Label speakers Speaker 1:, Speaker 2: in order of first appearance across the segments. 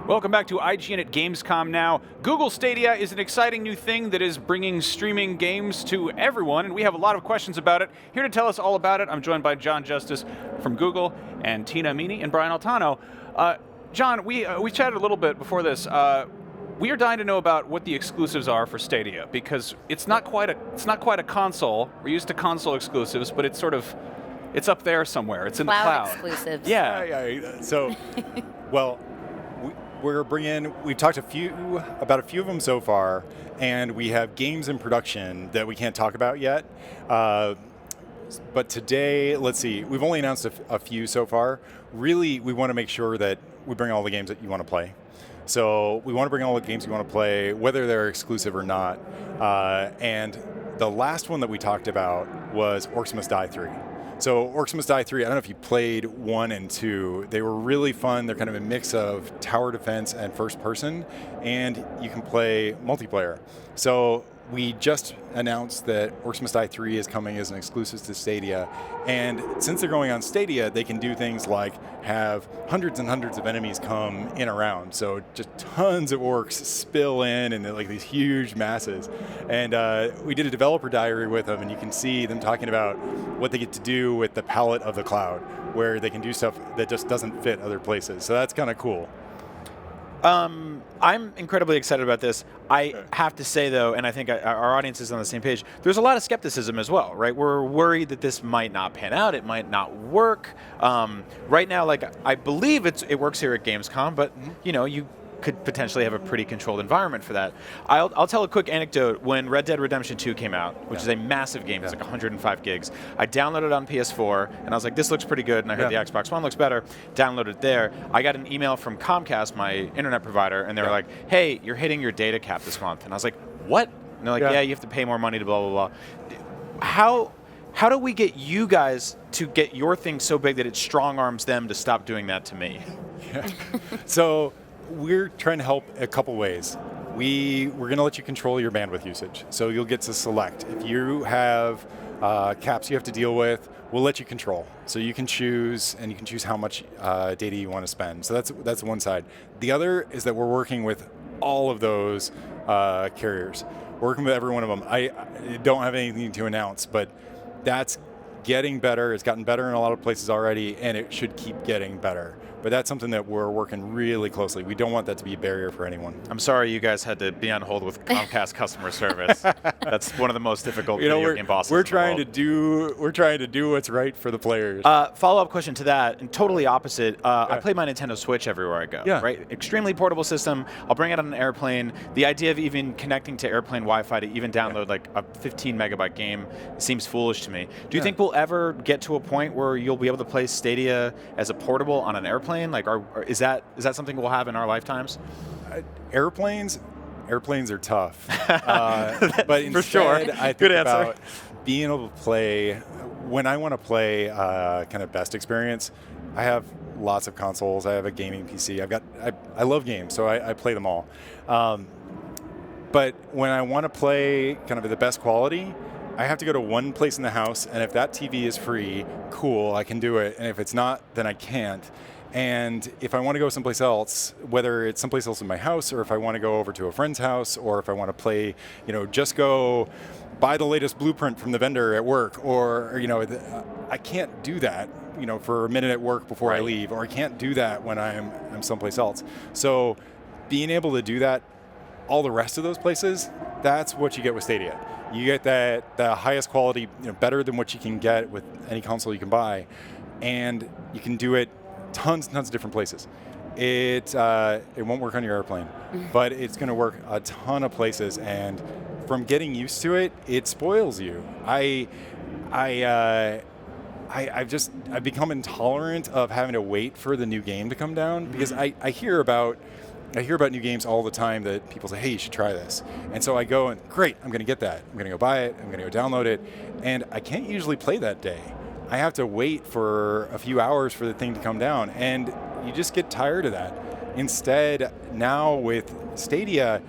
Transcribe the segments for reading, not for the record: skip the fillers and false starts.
Speaker 1: Welcome back to IGN gamescom now. Google Stadia is an exciting new thing that is bringing streaming games to everyone, and we have a lot of questions about it. Here to tell us all about it, I'm joined by John Justice from Google and Tina Amini and Brian Altano. John, we chatted a little bit before this. We are dying to know about what the exclusives are for Stadia, because it's not quite a console. We're used to console exclusives, but it's it's up there somewhere. It's in the cloud.
Speaker 2: Exclusives.
Speaker 1: Yeah.
Speaker 3: So, well, we've talked about a few of them so far, and we have games in production that we can't talk about yet. But today, let's see, we've only announced a few so far. Really, we want to make sure that we bring all the games that you want to play. So we want to bring all the games you want to play, whether they're exclusive or not. And the last one that we talked about was Orcs Must Die 3. So Orcs Must Die 3, I don't know if you played 1 and 2. They were really fun. They're kind of a mix of tower defense and first person, and you can play multiplayer. So we just announced that Orcs Must Die 3 is coming as an exclusive to Stadia. And since they're going on Stadia, they can do things like have hundreds and hundreds of enemies come in around. So just tons of orcs spill in and like these huge masses. And we did a developer diary with them, and you can see them talking about what they get to do with the palette of the cloud, where they can do stuff that just doesn't fit other places. So that's kind of cool.
Speaker 4: I'm incredibly excited about this. I have to say, though, and I think our audience is on the same page, there's a lot of skepticism as well, right? We're worried that this might not pan out, it might not work. Right now, like, I believe it works here at Gamescom, but, you know, you could potentially have a pretty controlled environment for that. I'll tell a quick anecdote. When Red Dead Redemption 2 came out, which is a massive game, it's like 105 gigs, I downloaded it on PS4, and I was like, this looks pretty good, and I heard the Xbox One looks better, downloaded it there. I got an email from Comcast, my internet provider, and they were like, hey, you're hitting your data cap this month. And I was like, what? And they're like, yeah, you have to pay more money to blah, blah, blah. How do we get you guys to get your thing so big that it strong arms them to stop doing that to me?
Speaker 3: So we're trying to help a couple ways. We're going to let you control your bandwidth usage. So you'll get to select. If you have caps you have to deal with, we'll let you control. So you can choose, and you can choose how much data you want to spend. So that's one side. The other is that we're working with all of those carriers. We're working with every one of them. I don't have anything to announce, but that's getting better. It's gotten better in a lot of places already, and it should keep getting better. But that's something that we're working really closely. We don't want that to be a barrier for anyone.
Speaker 4: I'm sorry you guys had to be on hold with Comcast customer service. That's one of the most difficult video game bosses.
Speaker 3: We're trying to do what's right for the players.
Speaker 4: Follow-up question to that, and totally opposite. I play my Nintendo Switch everywhere I go. Right, extremely portable system. I'll bring it on an airplane. The idea of even connecting to airplane Wi-Fi to even download like a 15 megabyte game seems foolish to me. Do you think we'll ever get to a point where you'll be able to play Stadia as a portable on an airplane? Like, is that something we'll have in our lifetimes?
Speaker 3: Airplanes are tough. But instead,
Speaker 4: for sure.
Speaker 3: I think about being able to play. When I want to play kind of best experience, I have lots of consoles. I have a gaming PC. I love games, so I play them all. But when I want to play kind of the best quality, I have to go to one place in the house, and if that TV is free, cool, I can do it. And if it's not, then I can't. And if I want to go someplace else, whether it's someplace else in my house, or if I want to go over to a friend's house, or if I want to play, just go buy the latest blueprint from the vendor at work, or I can't do that, for a minute at work before I leave, or I can't do that when I'm someplace else. So being able to do that all the rest of those places, that's what you get with Stadia. You get the highest quality, better than what you can get with any console you can buy, and you can do it tons and tons of different places. It won't work on your airplane, but it's going to work a ton of places, and from getting used to it, it spoils you. I've become intolerant of having to wait for the new game to come down, because I hear about new games all the time that people say, hey, you should try this. And so I go and, great, I'm going to get that. I'm going to go buy it. I'm going to go download it. And I can't usually play that day. I have to wait for a few hours for the thing to come down. And you just get tired of that. Instead, now with Stadia,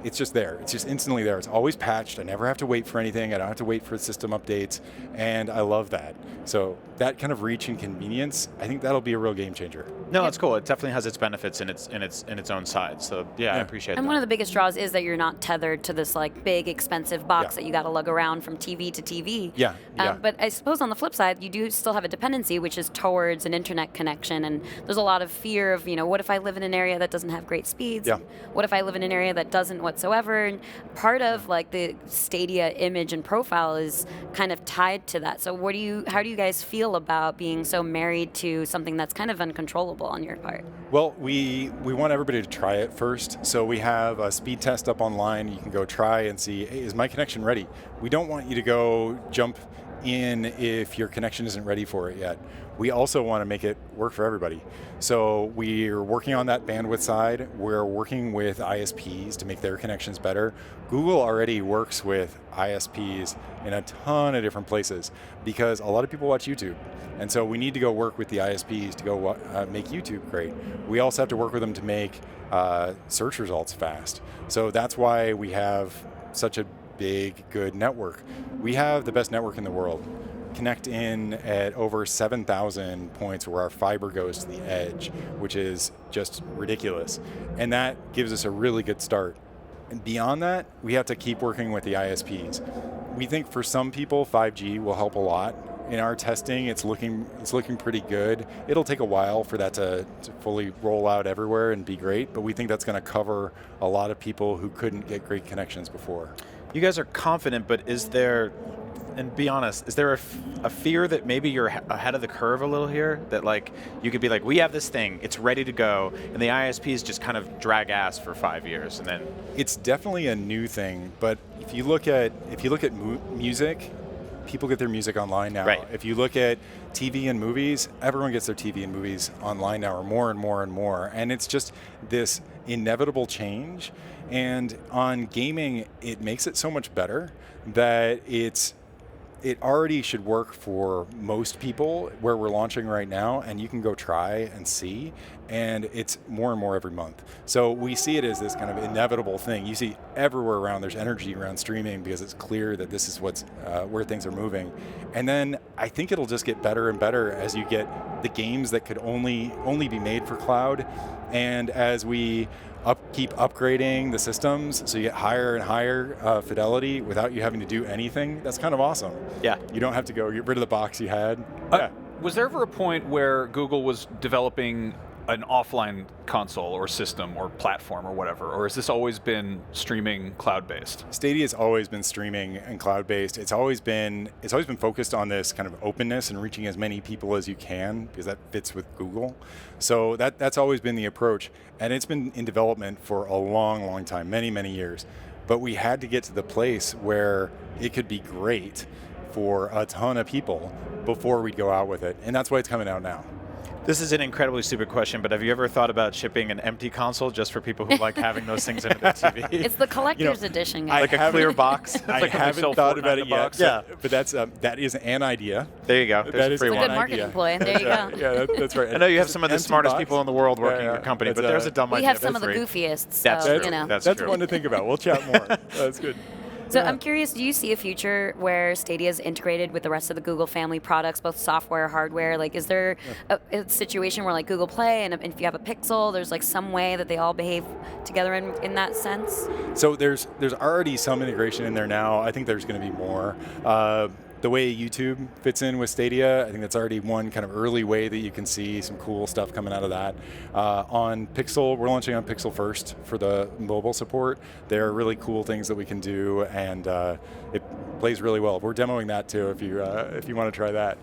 Speaker 3: it's just there. It's just instantly there. It's always patched. I never have to wait for anything. I don't have to wait for system updates. And I love that. So that kind of reach and convenience, I think that'll be a real game changer.
Speaker 4: No, it's cool. It definitely has its benefits in its own side. So yeah, I appreciate
Speaker 2: And
Speaker 4: that.
Speaker 2: one of the biggest draws is that you're not tethered to this like big expensive box that you got to lug around from TV to TV.
Speaker 3: Yeah.
Speaker 2: But I suppose on the flip side, you do still have a dependency, which is towards an internet connection. And there's a lot of fear of, what if I live in an area that doesn't have great speeds?
Speaker 3: Yeah.
Speaker 2: What if I live in an area that doesn't whatsoever? And part of like the Stadia image and profile is kind of tied to that. So how do you guys feel about being so married to something that's kind of uncontrollable on your part?
Speaker 3: Well, we want everybody to try it first. So we have a speed test up online. You can go try and see, hey, is my connection ready? We don't want you to go jump in if your connection isn't ready for it yet. We also want to make it work for everybody. So we're working on that bandwidth side. We're working with ISPs to make their connections better. Google already works with ISPs in a ton of different places because a lot of people watch YouTube. And so we need to go work with the ISPs to go make YouTube great. We also have to work with them to make search results fast. So that's why we have such a big, good network. We have the best network in the world. Connect in at over 7,000 points where our fiber goes to the edge, which is just ridiculous. And that gives us a really good start. And beyond that, we have to keep working with the ISPs. We think for some people, 5G will help a lot. In our testing, it's looking pretty good. It'll take a while for that to fully roll out everywhere and be great, but we think that's going to cover a lot of people who couldn't get great connections before.
Speaker 4: You guys are confident, but is there, and be honest, is there a fear that maybe you're ahead of the curve a little here? That like you could be like, we have this thing, it's ready to go, and the ISPs just kind of drag ass for 5 years, and then
Speaker 3: it's definitely a new thing. But if you look at music, people get their music online now.
Speaker 4: Right.
Speaker 3: If you look at TV and movies, everyone gets their TV and movies online now, or more and more and more. And it's just this inevitable change. And on gaming, it makes it so much better that it already should work for most people where we're launching right now, and you can go try and see, and it's more and more every month. So we see it as this kind of inevitable thing. You see everywhere around, there's energy around streaming because it's clear that this is what's where things are moving. And then I think it'll just get better and better as you get the games that could only be made for cloud, and as we keep upgrading the systems so you get higher and higher fidelity without you having to do anything. That's kind of awesome.
Speaker 4: Yeah.
Speaker 3: You don't have to go get rid of the box you had.
Speaker 1: Was there ever a point where Google was developing an offline console or system or platform or whatever, or has this always been streaming cloud-based?
Speaker 3: Stadia's always been streaming and cloud-based. It's always been focused on this kind of openness and reaching as many people as you can because that fits with Google. So that's always been the approach, and it's been in development for a long, long time, many, many years. But we had to get to the place where it could be great for a ton of people before we'd go out with it, and that's why it's coming out now.
Speaker 4: This is an incredibly stupid question, but have you ever thought about shipping an empty console just for people who like having those things in their TV?
Speaker 2: It's the collector's edition, guys.
Speaker 4: Like a clear box?
Speaker 3: I haven't thought about it yet.
Speaker 4: Yeah.
Speaker 3: But that is an idea.
Speaker 4: There you go.
Speaker 3: That
Speaker 4: There's a
Speaker 3: is
Speaker 4: free
Speaker 2: It's a
Speaker 4: one.
Speaker 2: good marketing ploy. There you go.
Speaker 3: Yeah, that's right.
Speaker 4: I know you have some of the
Speaker 3: Empty
Speaker 4: smartest
Speaker 3: box.
Speaker 4: people in the world working at your company, but there's a dumb idea.
Speaker 2: We have some of
Speaker 4: that's
Speaker 2: the
Speaker 4: free.
Speaker 2: goofiest, so,
Speaker 4: That's true.
Speaker 3: That's
Speaker 4: true.
Speaker 3: one to think about. We'll chat more. That's good.
Speaker 2: So I'm curious, do you see a future where Stadia is integrated with the rest of the Google family products, both software, hardware? Like, is there a situation where like Google Play and if you have a Pixel, there's like some way that they all behave together in that sense?
Speaker 3: So there's already some integration in there now. I think there's going to be more. The way YouTube fits in with Stadia, I think that's already one kind of early way that you can see some cool stuff coming out of that. On Pixel, we're launching on Pixel first for the mobile support. There are really cool things that we can do, and it plays really well. We're demoing that too if you want to try that.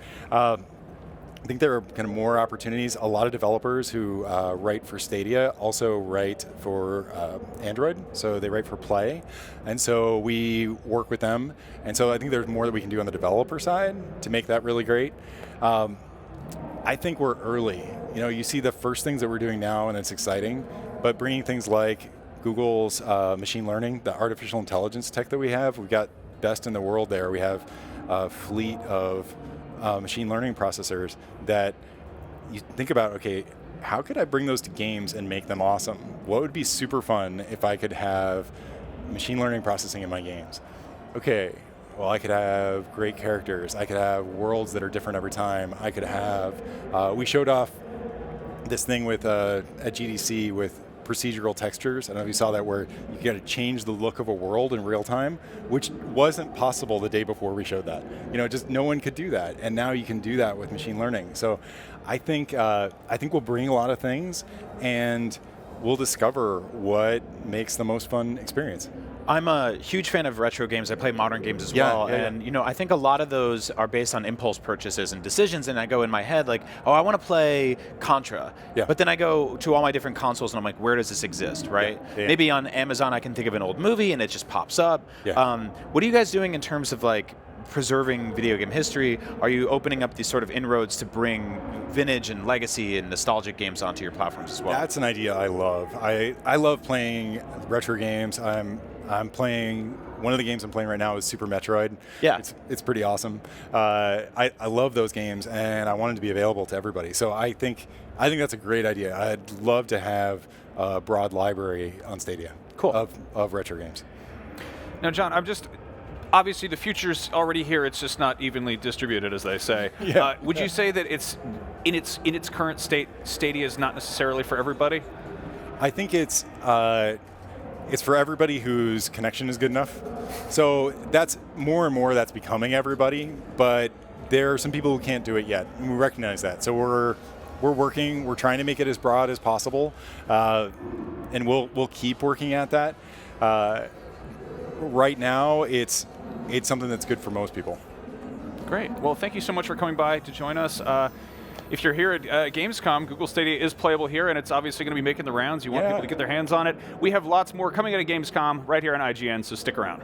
Speaker 3: I think there are kind of more opportunities. A lot of developers who write for Stadia also write for Android, so they write for Play, and so we work with them. And so I think there's more that we can do on the developer side to make that really great. I think we're early. You see the first things that we're doing now, and it's exciting, but bringing things like Google's machine learning, the artificial intelligence tech that we have, we've got best in the world there. We have a fleet of machine learning processors that you think about, okay, how could I bring those to games and make them awesome? What would be super fun if I could have machine learning processing in my games? Okay, well, I could have great characters. I could have worlds that are different every time. I could have, we showed off this thing with at GDC with procedural textures. I don't know if you saw that, where you got to change the look of a world in real time, which wasn't possible the day before we showed that. Just no one could do that, and now you can do that with machine learning. So I think we'll bring a lot of things, and we'll discover what makes the most fun experience.
Speaker 4: I'm a huge fan of retro games. I play modern games as well. And I think a lot of those are based on impulse purchases and decisions, and I go in my head like, oh, I want to play Contra.
Speaker 3: Yeah.
Speaker 4: But then I go to all my different consoles and I'm like, where does this exist, right?
Speaker 3: Yeah.
Speaker 4: Maybe on Amazon I can think of an old movie and it just pops up.
Speaker 3: Yeah.
Speaker 4: What are you guys doing in terms of like preserving video game history? Are you opening up these sort of inroads to bring vintage and legacy and nostalgic games onto your platforms as well?
Speaker 3: That's an idea I love. I love playing retro games. I'm playing, one of the games I'm playing right now is Super Metroid.
Speaker 4: Yeah.
Speaker 3: It's pretty awesome. I love those games, and I want them to be available to everybody. So I think that's a great idea. I'd love to have a broad library on Stadia.
Speaker 4: Cool.
Speaker 3: Of retro games.
Speaker 1: Now, John, obviously the future's already here. It's just not evenly distributed, as they say.
Speaker 3: Yeah.
Speaker 1: Would you say that it's in its current state, Stadia is not necessarily for everybody?
Speaker 3: I think it's for everybody whose connection is good enough. So that's more and more that's becoming everybody, but there are some people who can't do it yet, and we recognize that. So we're trying to make it as broad as possible, and we'll keep working at that. Right now, it's something that's good for most people.
Speaker 1: Great. Well, thank you so much for coming by to join us. If you're here at Gamescom, Google Stadia is playable here, and it's obviously going to be making the rounds. You want people to get their hands on it. We have lots more coming out of Gamescom right here on IGN, so stick around.